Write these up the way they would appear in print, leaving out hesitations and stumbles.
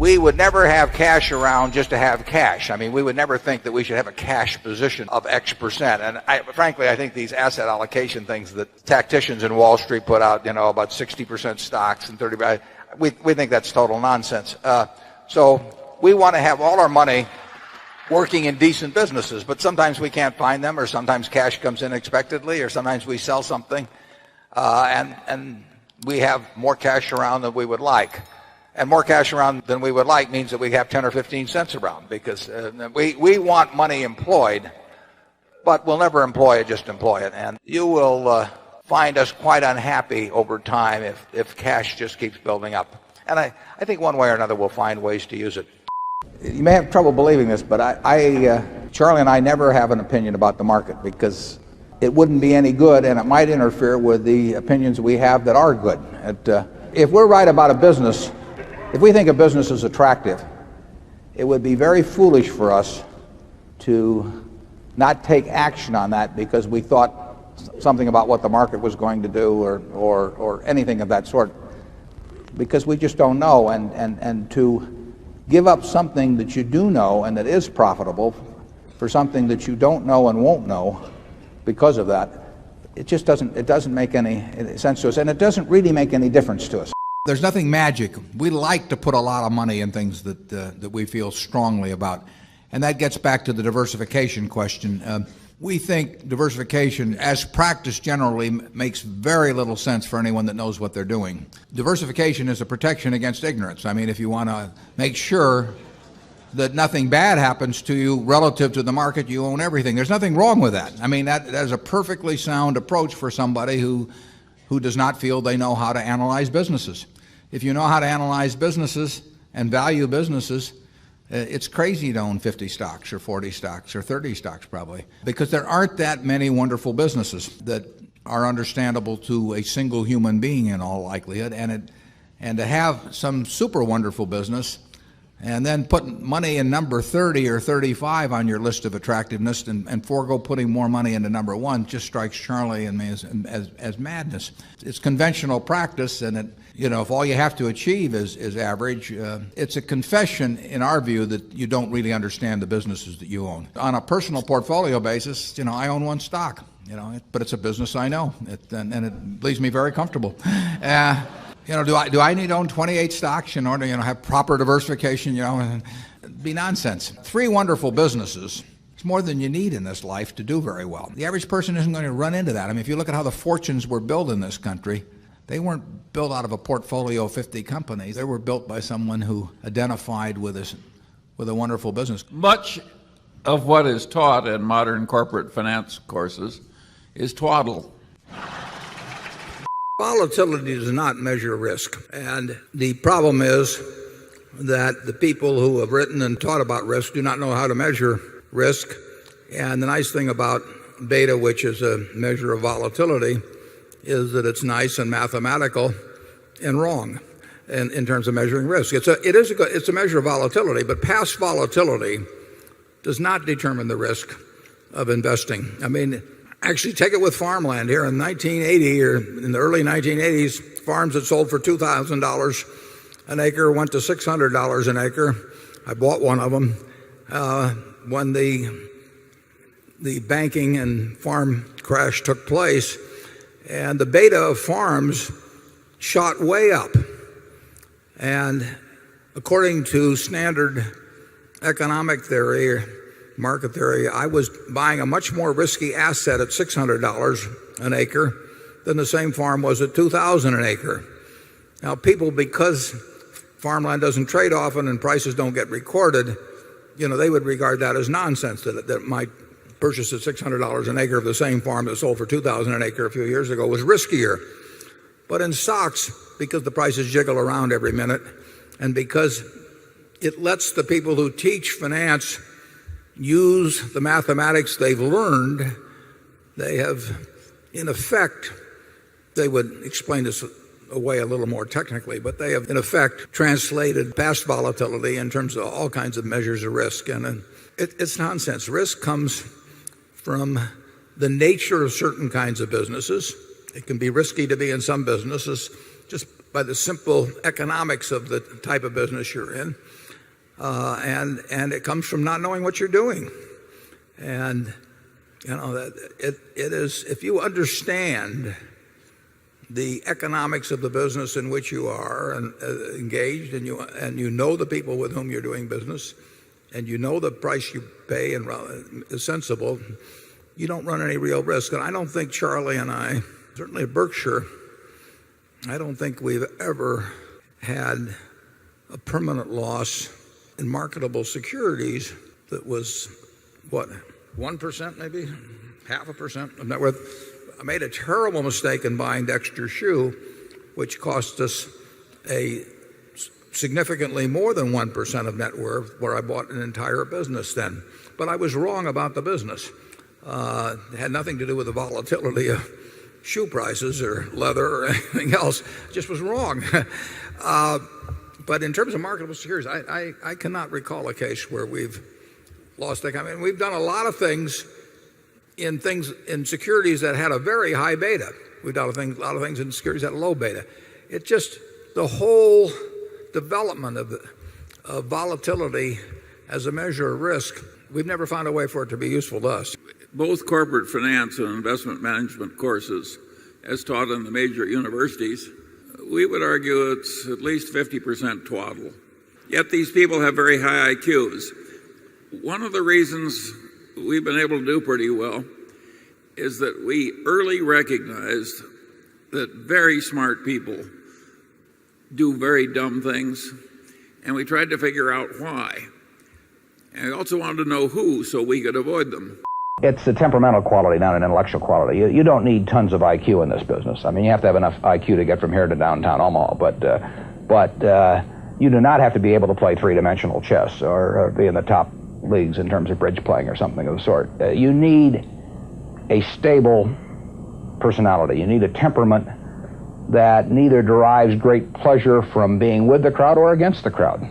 we would never have cash around just to have cash. I mean, we would never think that we should have a cash position of X%. And frankly, I think these asset allocation things that tacticians in Wall Street put out, about 60% stocks and 30%, we think that's total nonsense. So we want to have all our money working in decent businesses, but sometimes we can't find them, or sometimes cash comes in unexpectedly, or sometimes we sell something, and we have more cash around than we would like. And more cash around than we would like means that we have 10 or 15 cents around, because we want money employed, but we'll never employ it, just employ it. And you will find us quite unhappy over time if cash just keeps building up. And I think one way or another we'll find ways to use it. You may have trouble believing this, but Charlie and I never have an opinion about the market, because it wouldn't be any good, and it might interfere with the opinions we have that are good. If we're right about a business, if we think a business is attractive, it would be very foolish for us to not take action on that because we thought something about what the market was going to do, or anything of that sort, because we just don't know. And to give up something that you do know and that is profitable for something that you don't know and won't know because of that, it doesn't make any sense to us, and it doesn't really make any difference to us. There's nothing magic. We like to put a lot of money in things that we feel strongly about, and that gets back to the diversification question. We think diversification, as practiced generally, makes very little sense for anyone that knows what they're doing. Diversification is a protection against ignorance. I mean, if you want to make sure that nothing bad happens to you relative to the market, you own everything. There's nothing wrong with that. I mean, that is a perfectly sound approach for somebody who does not feel they know how to analyze businesses. If you know how to analyze businesses and value businesses, it's crazy to own 50 stocks or 40 stocks or 30 stocks probably, because there aren't that many wonderful businesses that are understandable to a single human being in all likelihood. And to have some super wonderful business and then put money in number 30 or 35 on your list of attractiveness and forego putting more money into number 1 just strikes Charlie and me as madness. It's conventional practice, and if all you have to achieve is average, it's a confession in our view that you don't really understand the businesses that you own. On a personal portfolio basis, I own 1 stock, but it's a business I know, and it leaves me very comfortable. Do I need to own 28 stocks in order to have proper diversification? It'd be nonsense. 3 wonderful businesses. It's more than you need in this life to do very well. The average person isn't going to run into that. I mean, if you look at how the fortunes were built in this country, they weren't built out of a portfolio of 50 companies. They were built by someone who identified with a wonderful business. Much of what is taught in modern corporate finance courses is twaddle. Volatility does not measure risk, and the problem is that the people who have written and taught about risk do not know how to measure risk. And the nice thing about beta, which is a measure of volatility, is that it's nice and mathematical and wrong in terms of measuring risk. It's a measure of volatility, but past volatility does not determine the risk of investing. I mean, actually, take it with farmland. Here in 1980 or in the early 1980s, farms that sold for $2,000 an acre went to $600 an acre. I bought one of them when the banking and farm crash took place, and the beta of farms shot way up. And according to standard economic theory, market theory, I was buying a much more risky asset at $600 an acre than the same farm was at $2,000 an acre. Now, people, because farmland doesn't trade often and prices don't get recorded, they would regard that as nonsense, that my purchase at $600 an acre of the same farm that sold for $2,000 an acre a few years ago was riskier. But in stocks, because the prices jiggle around every minute, and because it lets the people who teach finance use the mathematics they've learned, they have, in effect, they would explain this away a little more technically, but they have, in effect, translated past volatility in terms of all kinds of measures of risk. And it's nonsense. Risk comes from the nature of certain kinds of businesses. It can be risky to be in some businesses just by the simple economics of the type of business you're in. And it comes from not knowing what you're doing. And it is, if you understand the economics of the business in which you are engaged, and you know the people with whom you're doing business, and you know the price you pay and is sensible, you don't run any real risk. And I don't think Charlie and I, certainly at Berkshire, I don't think we've ever had a permanent loss in marketable securities that was, what, 1% maybe? 0.5% of net worth. I made a terrible mistake in buying Dexter Shoe, which cost us a significantly more than 1% of net worth, where I bought an entire business then. But I was wrong about the business. It had nothing to do with the volatility of shoe prices or leather or anything else. It just was wrong. But in terms of marketable securities, I cannot recall a case where we've lost. I mean, we've done a lot of things in securities that had a very high beta. We've done a lot of things in securities that had a low beta. It just, the whole development of volatility as a measure of risk, we've never found a way for it to be useful to us. Both corporate finance and investment management courses, as taught in the major universities, we would argue it's at least 50% twaddle. Yet these people have very high IQs. One of the reasons we've been able to do pretty well is that we early recognized that very smart people do very dumb things, and we tried to figure out why. And we also wanted to know who, so we could avoid them. It's a temperamental quality, not an intellectual quality. You don't need tons of IQ in this business. I mean, you have to have enough IQ to get from here to downtown Omaha, but you do not have to be able to play three-dimensional chess or be in the top leagues in terms of bridge playing or something of the sort. You need a stable personality. You need a temperament that neither derives great pleasure from being with the crowd or against the crowd.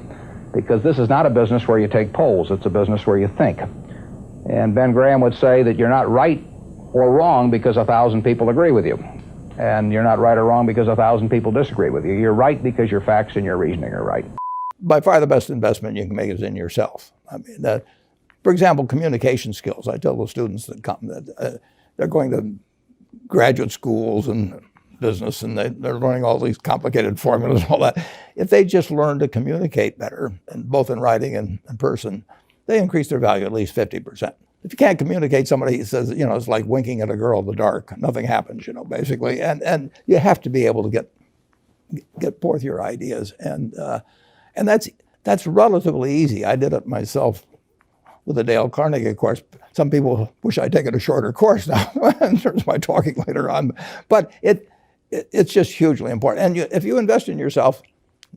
Because this is not a business where you take polls, it's a business where you think. And Ben Graham would say that you're not right or wrong because 1,000 people agree with you. And you're not right or wrong because 1,000 people disagree with you. You're right because your facts and your reasoning are right. By far the best investment you can make is in yourself. I mean, for example, communication skills. I tell the students that come that they're going to graduate schools and business, and they're learning all these complicated formulas and all that. If they just learn to communicate better, and both in writing and in person, they increase their value at least 50%. If you can't communicate, somebody says, it's like winking at a girl in the dark. Nothing happens, basically. And you have to be able to get forth your ideas. And that's relatively easy. I did it myself with the Dale Carnegie course. Some people wish I'd taken a shorter course now in terms of my talking later on. But it's just hugely important. And if you invest in yourself,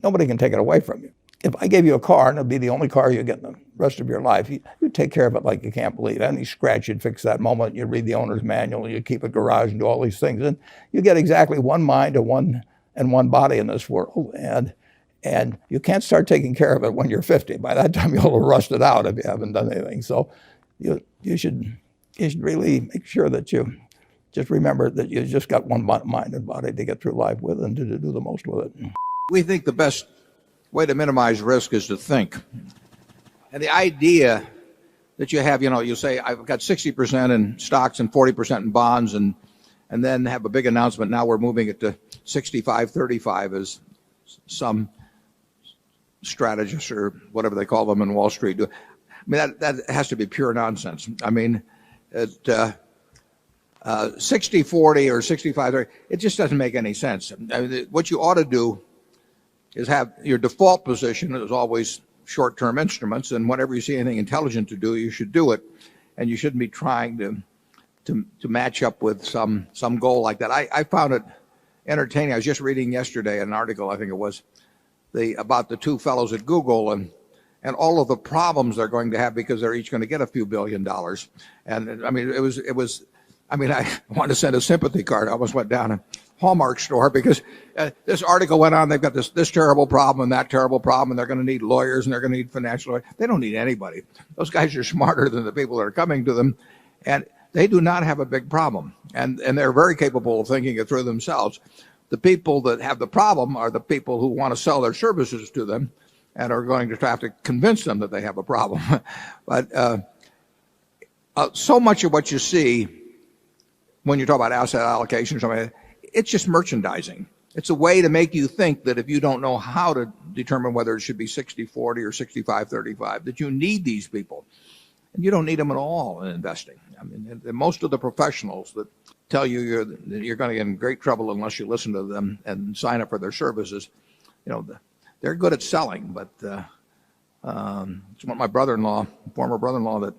nobody can take it away from you. If I gave you a car, and it'd be the only car you get in the rest of your life, you'd take care of it like you can't believe. Any scratch, you'd fix that moment. You'd read the owner's manual. You'd keep a garage and do all these things. And you get exactly one mind and one body in this world. And you can't start taking care of it when you're 50. By that time, you'll have rusted out if you haven't done anything. So you should really make sure that you just remember that you just got one mind and body to get through life with and to do the most with it. We think the best way to minimize risk is to think. And the idea that you have, you say, I've got 60% in stocks and 40% in bonds, and then have a big announcement, now we're moving it to 65-35 as some strategists or whatever they call them in Wall Street do. I mean, that has to be pure nonsense. I mean, 60-40 or 65-30, it just doesn't make any sense. I mean, what you ought to do is have your default position is always short-term instruments, and whenever you see anything intelligent to do, you should do it, and you shouldn't be trying to match up with some goal like that. I found it entertaining. I was just reading yesterday an article, I think it was, about the two fellows at Google and all of the problems they're going to have because they're each going to get a few $1 billion. And I mean, it was. I mean, I wanted to send a sympathy card. I almost went down a Hallmark store because this article went on. They've got this terrible problem and that terrible problem, and they're going to need lawyers and they're going to need financial lawyers. They don't need anybody. Those guys are smarter than the people that are coming to them, and they do not have a big problem. And they're very capable of thinking it through themselves. The people that have the problem are the people who want to sell their services to them and are going to have to convince them that they have a problem. But so much of what you see when you talk about asset allocation, it's just merchandising. It's a way to make you think that if you don't know how to determine whether it should be 60-40 or 65-35, that you need these people. And you don't need them at all in investing. I mean, most of the professionals that tell you you're going to get in great trouble unless you listen to them and sign up for their services, they're good at selling. But it's what my former brother-in-law that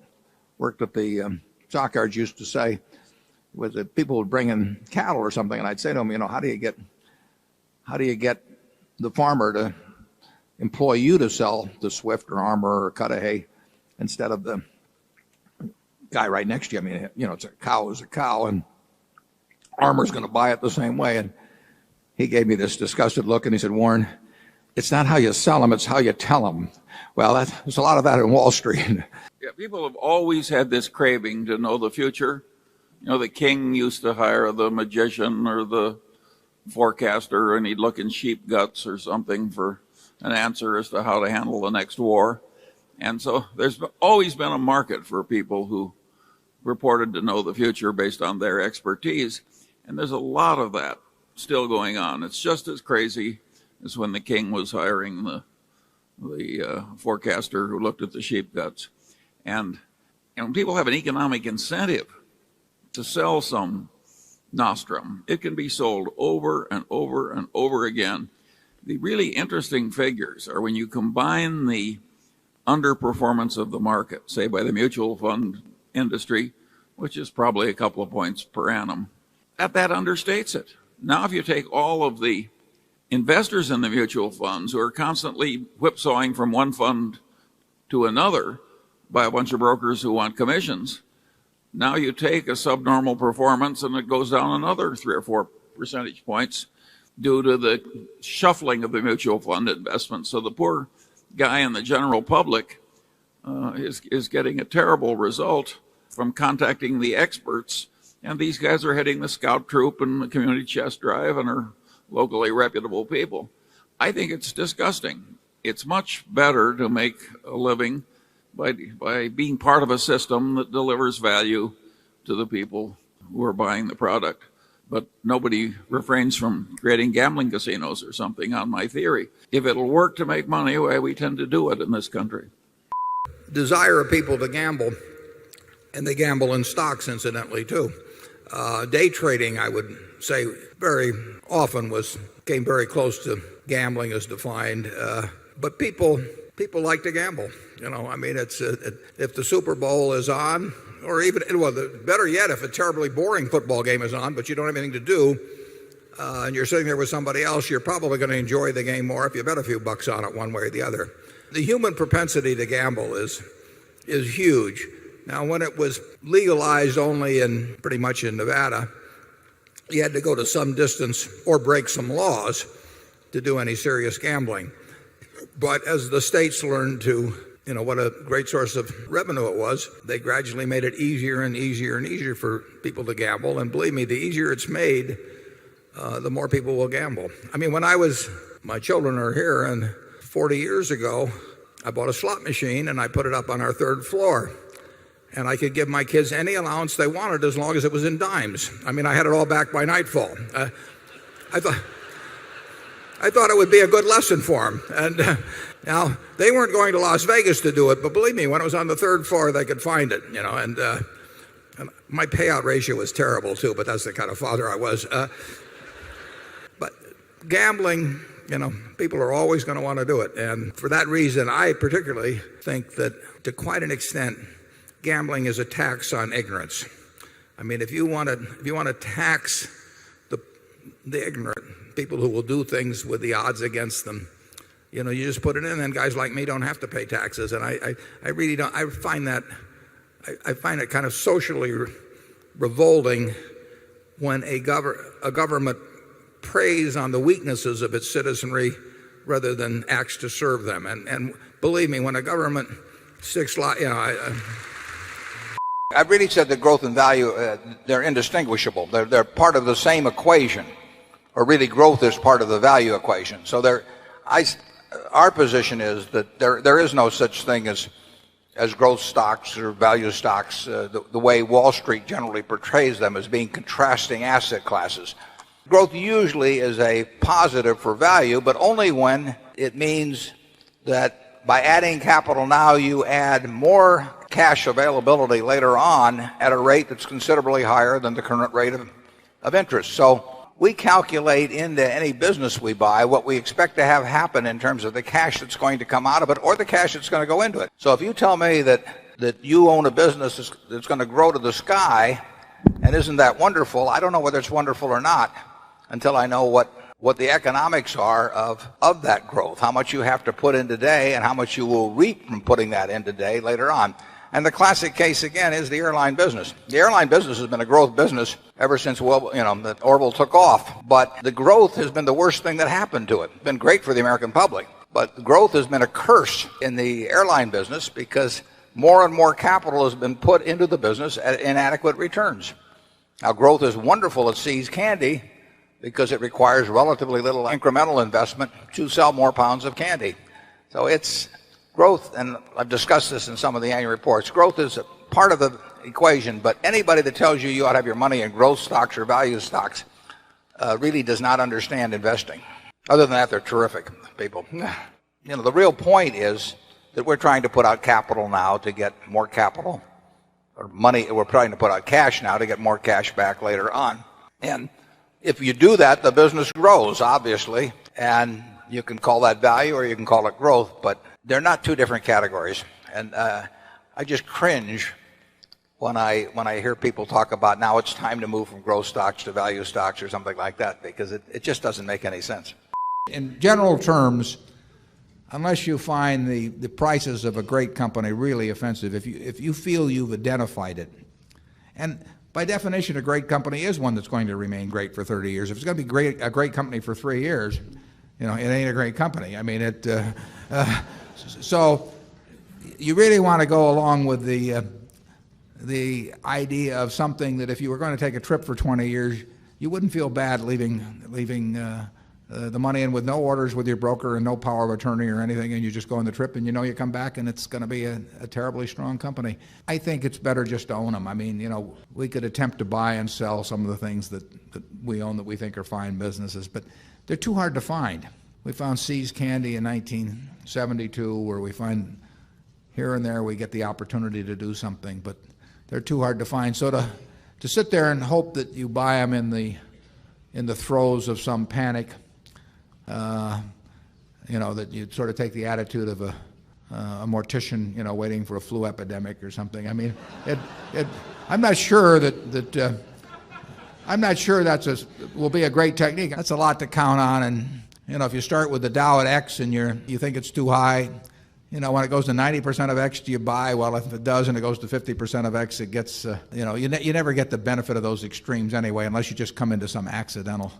worked at the stockyards used to say, was that people would bring in cattle or something, and I'd say to them, how do you get the farmer to employ you to sell the Swift or Armour or Cudahy instead of the guy right next to you? I mean, it's a cow is a cow, and Armour's going to buy it the same way. And he gave me this disgusted look, and he said, Warren, it's not how you sell them, it's how you tell them. Well, there's a lot of that in Wall Street. Yeah, people have always had this craving to know the future. The king used to hire the magician or the forecaster, and he'd look in sheep guts or something for an answer as to how to handle the next war. And so there's always been a market for people who reported to know the future based on their expertise. And there's a lot of that still going on. It's just as crazy as when the king was hiring the forecaster who looked at the sheep guts. And people have an economic incentive to sell some nostrum. It can be sold over and over and over again. The really interesting figures are when you combine the underperformance of the market, say by the mutual fund industry, which is probably a couple of points per annum, that understates it. Now, if you take all of the investors in the mutual funds who are constantly whipsawing from one fund to another by a bunch of brokers who want commissions, now you take a subnormal performance and it goes down another 3 or 4 percentage points due to the shuffling of the mutual fund investments. So the poor guy in the general public is getting a terrible result from contacting the experts. And these guys are heading the scout troop and the community chest drive and are locally reputable people. I think it's disgusting. It's much better to make a living by being part of a system that delivers value to the people who are buying the product. But nobody refrains from creating gambling casinos or something on my theory. If it'll work to make money, well, we tend to do it in this country. Desire of people to gamble, and they gamble in stocks, incidentally, too. Day trading, I would say, very often came very close to gambling as defined. But people like to gamble. I mean, if the Super Bowl is on, or even, better yet, if a terribly boring football game is on, but you don't have anything to do, and you're sitting there with somebody else, you're probably going to enjoy the game more if you bet a few bucks on it one way or the other. The human propensity to gamble is huge. Now, when it was legalized only pretty much in Nevada, you had to go to some distance or break some laws to do any serious gambling. But as the states learned to, what a great source of revenue it was, they gradually made it easier and easier and easier for people to gamble. And believe me, the easier it's made, the more people will gamble. I mean, my children are here, and 40 years ago, I bought a slot machine and I put it up on our 3rd floor. And I could give my kids any allowance they wanted as long as it was in dimes. I mean, I had it all back by nightfall. I thought it would be a good lesson for them. And now, they weren't going to Las Vegas to do it, but believe me, when it was on the 3rd floor, they could find it, and my payout ratio was terrible too, but that's the kind of father I was. But gambling, people are always going to want to do it. And for that reason, I particularly think that to quite an extent, gambling is a tax on ignorance. I mean, if you want to tax the ignorant, people who will do things with the odds against them, you just put it in, and guys like me don't have to pay taxes. And I really don't. I find it kind of socially revolting when a government preys on the weaknesses of its citizenry rather than acts to serve them. And believe me, when a government sticks, I've really said that growth and value, they're indistinguishable. They're part of the same equation. or really growth is part of the value equation. So our position is that there is no such thing as growth stocks or value stocks, the way Wall Street generally portrays them as being contrasting asset classes. Growth usually is a positive for value, but only when it means that by adding capital now, you add more cash availability later on at a rate that's considerably higher than the current rate of interest. So we calculate into any business we buy what we expect to have happen in terms of the cash that's going to come out of it or the cash that's going to go into it. So if you tell me that you own a business that's going to grow to the sky, and isn't that wonderful, I don't know whether it's wonderful or not until I know what the economics are of that growth, how much you have to put in today and how much you will reap from putting that in today later on. And the classic case, again, is the airline business. The airline business has been a growth business ever since, that Orville took off. But the growth has been the worst thing that happened to it. It's been great for the American public. But growth has been a curse in the airline business because more and more capital has been put into the business at inadequate returns. Now, growth is wonderful at See's Candy because it requires relatively little incremental investment to sell more pounds of candy. So it's growth, and I've discussed this in some of the annual reports. Growth is a part of the equation, but anybody that tells you you ought to have your money in growth stocks or value stocks really does not understand investing. Other than that, they're terrific people. The real point is that we're trying to put out capital now to get more capital, or money. We're trying to put out cash now to get more cash back later on. And if you do that, the business grows, obviously, and you can call that value or you can call it growth, but they're not two different categories. And I just cringe when I hear people talk about now it's time to move from growth stocks to value stocks or something like that, because it just doesn't make any sense. In general terms, unless you find the prices of a great company really offensive, if you feel you've identified it, and by definition, a great company is one that's going to remain great for 30 years. If it's going to be a great company for 3 years, it ain't a great company. I mean, so you really want to go along with the idea of something that if you were going to take a trip for 20 years, you wouldn't feel bad leaving the money in with no orders with your broker and no power of attorney or anything, and you just go on the trip and you come back and it's going to be a terribly strong company. I think it's better just to own them. I mean, we could attempt to buy and sell some of the things that we own that we think are fine businesses, but they're too hard to find. We found See's Candy in 1972, where we find here and there we get the opportunity to do something, but they're too hard to find. So to sit there and hope that you buy them in the throes of some panic, that you sort of take the attitude of a mortician, waiting for a flu epidemic or something. I mean, I'm not sure that will be a great technique. That's a lot to count on, and if you start with the Dow at X and you think it's too high, when it goes to 90% of X, do you buy? Well, if it does and it goes to 50% of X, it gets, you never get the benefit of those extremes anyway, unless you just come into some accidental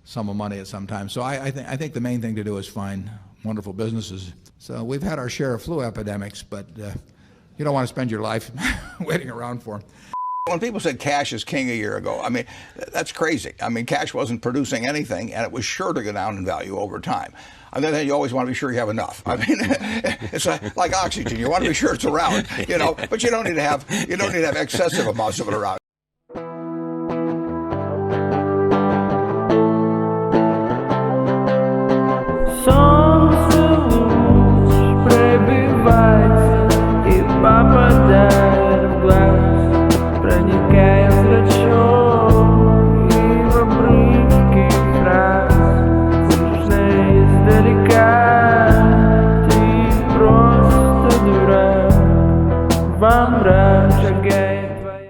sum of money at some time. So I think the main thing to do is find wonderful businesses. So we've had our share of flu epidemics, but you don't want to spend your life waiting around for them. When people said cash is king a year ago, I mean, that's crazy. I mean, cash wasn't producing anything, and it was sure to go down in value over time. On the other hand, you always want to be sure you have enough. I mean, it's like oxygen. You want to be sure it's around, but you don't need to have excessive amounts of it around. Вам брать.